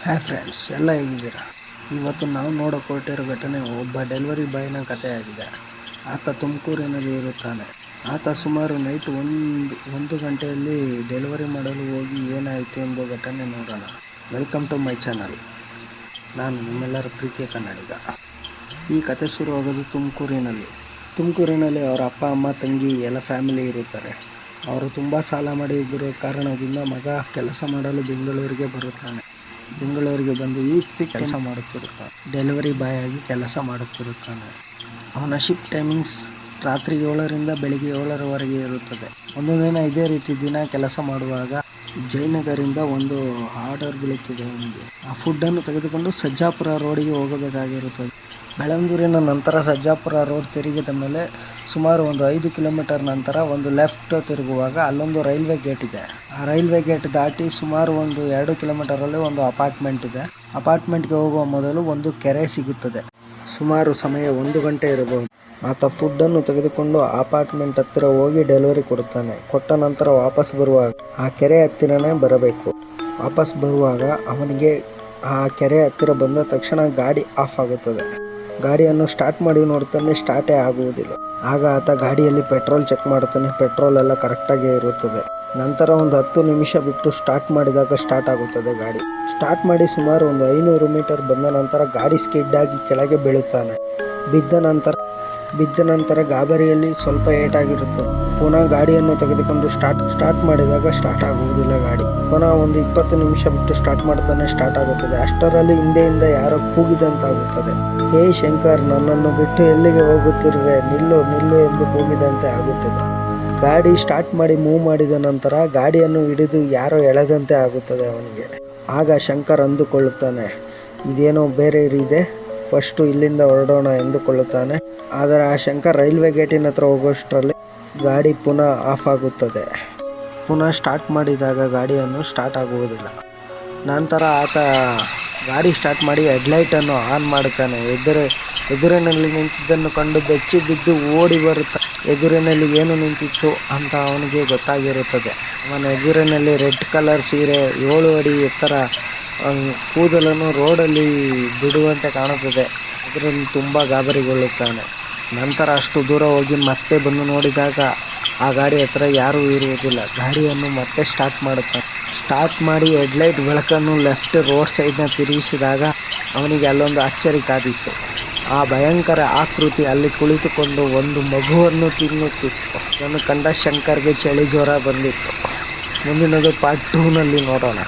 Hi friends, ಎಲ್ಲ ಹೇಗಿದ್ದೀರಾ? ಇವತ್ತು ನಾವು ನೋಡೋಕೆ ಹೊರಟಿರೋ ಘಟನೆ ಒಬ್ಬ ಡೆಲಿವರಿ ಬಾಯ್ನ ಕಥೆಯಾಗಿದೆ. ಆತ ತುಮಕೂರಿನಲ್ಲಿ ಇರುತ್ತಾನೆ. ಆತ ಸುಮಾರು ನೈಟ್ ಒಂದು ಗಂಟೆಯಲ್ಲಿ ಡೆಲಿವರಿ ಮಾಡಲು ಹೋಗಿ ಏನಾಯಿತು ಎಂಬ ಘಟನೆ ನೋಡೋಣ. Welcome to my channel. ನಾನು ನಿಮ್ಮೆಲ್ಲರ ಪ್ರೀತಿಯ ಕನ್ನಡಿಗ. ಈ ಕತೆ ಶುರುವಾಗೋದು ತುಮಕೂರಿನಲ್ಲಿ ಅವರ ಅಪ್ಪ ಅಮ್ಮ ತಂಗಿ ಎಲ್ಲ ಫ್ಯಾಮಿಲಿ ಇರುತ್ತಾರೆ. ಅವರು ತುಂಬ ಸಾಲ ಮಾಡಿದ್ದರೂ ಕಾರಣದಿಂದ ಮಗ ಕೆಲಸ ಮಾಡಲು ಬೆಂಗಳೂರಿಗೆ ಬಂದು ಕೆಲಸ ಮಾಡುತ್ತಿರುತ್ತಾನೆ. ಡೆಲಿವರಿ ಬಾಯ್ ಆಗಿ ಕೆಲಸ ಮಾಡುತ್ತಿರುತ್ತಾನೆ. ಅವನ ಶಿಫ್ಟ್ ಟೈಮಿಂಗ್ಸ್ ರಾತ್ರಿ 7ರಿಂದ ಬೆಳಿಗ್ಗೆ 7ರವರೆಗೆ ಇರುತ್ತದೆ. ಒಂದು ದಿನ ಇದೇ ರೀತಿ ಕೆಲಸ ಮಾಡುವಾಗ ಜಯನಗರಿಂದ ಒಂದು ಆರ್ಡರ್ ಬೀಳುತ್ತದೆ ಅವನಿಗೆ. ಆ ಫುಡ್ಡನ್ನು ತೆಗೆದುಕೊಂಡು ಸಜ್ಜಾಪುರ ರೋಡಿಗೆ ಹೋಗಬೇಕಾಗಿರುತ್ತದೆ. ಬೆಳಂದೂರಿನ ನಂತರ ಸಜ್ಜಾಪುರ ರೋಡ್ ತಿರುಗಿದ ಮೇಲೆ ಸುಮಾರು ಒಂದು 5 ಕಿಲೋಮೀಟರ್ ನಂತರ ಒಂದು ಲೆಫ್ಟ್ ತಿರುಗುವಾಗ ಅಲ್ಲೊಂದು ರೈಲ್ವೆ ಗೇಟ್ ಇದೆ. ಆ ರೈಲ್ವೆ ಗೇಟ್ ದಾಟಿ ಸುಮಾರು ಒಂದು 2 ಕಿಲೋಮೀಟರಲ್ಲಿ ಒಂದು ಅಪಾರ್ಟ್ಮೆಂಟ್ ಇದೆ. ಅಪಾರ್ಟ್ಮೆಂಟ್ಗೆ ಹೋಗುವ ಮೊದಲು ಒಂದು ಕೆರೆ ಸಿಗುತ್ತದೆ. ಸುಮಾರು ಸಮಯ 1 ಗಂಟೆ ಇರಬಹುದು. ಆತ ಫುಡ್ಡನ್ನು ತೆಗೆದುಕೊಂಡು ಅಪಾರ್ಟ್ಮೆಂಟ್ ಹತ್ತಿರ ಹೋಗಿ ಡೆಲಿವರಿ ಕೊಡುತ್ತಾನೆ. ಕೊಟ್ಟ ನಂತರ ವಾಪಸ್ ಬರುವಾಗ ಆ ಕೆರೆ ಹತ್ತಿರನೇ ಬರಬೇಕು. ವಾಪಸ್ ಬರುವಾಗ ಅವನಿಗೆ ಆ ಕೆರೆ ಹತ್ತಿರ ಬಂದ ತಕ್ಷಣ ಗಾಡಿ ಆಫ್ ಆಗುತ್ತದೆ. ಗಾಡಿಯನ್ನು ಸ್ಟಾರ್ಟ್ ಮಾಡಿ ನೋಡ್ತಾನೆ, ಸ್ಟಾರ್ಟೇ ಆಗುವುದಿಲ್ಲ. ಆಗ ಆತ ಗಾಡಿಯಲ್ಲಿ ಪೆಟ್ರೋಲ್ ಚೆಕ್ ಮಾಡುತ್ತಾನೆ. ಪೆಟ್ರೋಲ್ ಎಲ್ಲ ಕರೆಕ್ಟಾಗಿ ಇರುತ್ತದೆ. ನಂತರ ಒಂದು 10 ನಿಮಿಷ ಬಿಟ್ಟು ಸ್ಟಾರ್ಟ್ ಮಾಡಿದಾಗ ಸ್ಟಾರ್ಟ್ ಆಗುತ್ತದೆ. ಗಾಡಿ ಸ್ಟಾರ್ಟ್ ಮಾಡಿ ಸುಮಾರು ಒಂದು 500 ಮೀಟರ್ ಬಂದ ನಂತರ ಗಾಡಿ ಸ್ಕಿಡ್ ಆಗಿ ಕೆಳಗೆ ಬೀಳುತ್ತಾನೆ. ಬಿದ್ದ ನಂತರ ಗಾಬರಿಯಲ್ಲಿ ಸ್ವಲ್ಪ ಏಟಾಗಿರುತ್ತದೆ. ಪುನಃ ಗಾಡಿಯನ್ನು ತೆಗೆದುಕೊಂಡು ಸ್ಟಾರ್ಟ್ ಮಾಡಿದಾಗ ಸ್ಟಾರ್ಟ್ ಆಗುವುದಿಲ್ಲ. ಗಾಡಿ ಪುನಃ ಒಂದು 20 ನಿಮಿಷ ಬಿಟ್ಟು ಸ್ಟಾರ್ಟ್ ಮಾಡ್ತಾನೆ, ಸ್ಟಾರ್ಟ್ ಆಗುತ್ತದೆ. ಅಷ್ಟರಲ್ಲಿ ಹಿಂದೆಯಿಂದ ಯಾರೋ ಕೂಗಿದಂತಾಗುತ್ತದೆ. ಹೇ ಶಂಕರ್, ನನ್ನನ್ನು ಬಿಟ್ಟು ಎಲ್ಲಿಗೆ ಹೋಗುತ್ತಿರುವೆ? ನಿಲ್ಲು ಎಂದು ಕೂಗಿದಂತೆ ಆಗುತ್ತದೆ. ಗಾಡಿ ಸ್ಟಾರ್ಟ್ ಮಾಡಿ ಮೂವ್ ಮಾಡಿದ ನಂತರ ಗಾಡಿಯನ್ನು ಹಿಡಿದು ಯಾರೋ ಎಳೆದಂತೆ ಆಗುತ್ತದೆ ಅವನಿಗೆ. ಆಗ ಶಂಕರ್ ಅಂದುಕೊಳ್ಳುತ್ತಾನೆ, ಇದೇನೋ ಬೇರೆ ಇದೆ, ಫಸ್ಟು ಇಲ್ಲಿಂದ ಹೊರಡೋಣ ಎಂದುಕೊಳ್ಳುತ್ತಾನೆ. ಆದರೆ ಆ ಶಂಕರ್ ರೈಲ್ವೆ ಗೇಟಿನ ಹತ್ರ ಹೋಗೋಷ್ಟರಲ್ಲಿ ಗಾಡಿ ಪುನಃ ಆಫ್ ಆಗುತ್ತದೆ. ಪುನಃ ಸ್ಟಾರ್ಟ್ ಮಾಡಿದಾಗ ಗಾಡಿಯನ್ನು ಸ್ಟಾರ್ಟ್ ಆಗುವುದಿಲ್ಲ. ನಂತರ ಆತ ಗಾಡಿ ಸ್ಟಾರ್ಟ್ ಮಾಡಿ ಹೆಡ್ಲೈಟನ್ನು ಆನ್ ಮಾಡುತ್ತಾನೆ. ಎದುರಿನಲ್ಲಿ ನಿಂತಿದ್ದನ್ನು ಕಂಡು ಬೆಚ್ಚಿ ಬಿದ್ದು ಓಡಿ ಬರುತ್ತಾ ಎದುರಿನಲ್ಲಿ ಏನು ನಿಂತಿತ್ತು ಅಂತ ಅವನಿಗೆ ಗೊತ್ತಾಗಿರುತ್ತದೆ. ಅವನ ಎದುರಿನಲ್ಲಿ ರೆಡ್ ಕಲರ್ ಸೀರೆ, 7 ಅಡಿ ಎತ್ತರ ಕೂದಲನ್ನು ರೋಡಲ್ಲಿ ಬಿಡುವಂತೆ ಕಾಣುತ್ತದೆ. ಅದರಲ್ಲಿ ತುಂಬ ಗಾಬರಿಗೊಳ್ಳುತ್ತಾನೆ. ನಂತರ ಅಷ್ಟು ದೂರ ಹೋಗಿ ಮತ್ತೆ ಬಂದು ನೋಡಿದಾಗ ಆ ಗಾಡಿ ಹತ್ರ ಯಾರೂ ಇರುವುದಿಲ್ಲ. ಗಾಡಿಯನ್ನು ಮತ್ತೆ ಸ್ಟಾರ್ಟ್ ಮಾಡುತ್ತಾನೆ. ಸ್ಟಾರ್ಟ್ ಮಾಡಿ ಹೆಡ್ಲೈಟ್ ಬೆಳಕನ್ನು ಲೆಫ್ಟ್ ರೋಡ್ ಸೈಡ್ನ ತಿರುಗಿಸಿದಾಗ ಅವನಿಗೆ ಅಲ್ಲೊಂದು ಅಚ್ಚರಿ ಕಾದಿತ್ತು. ಆ ಭಯಂಕರ ಆಕೃತಿ ಅಲ್ಲಿ ಕುಳಿತುಕೊಂಡು ಒಂದು ಮಗುವನ್ನು ತಿನ್ನುತ್ತಿತ್ತು. ಅದನ್ನು ಕಂಡ ಶಂಕರ್ಗೆ ಚಳಿ ಜ್ವರ ಬಂದಿತ್ತು. ಮುಂದಿನದು ಪಾರ್ಟ್ 2ನಲ್ಲಿ ನೋಡೋಣ.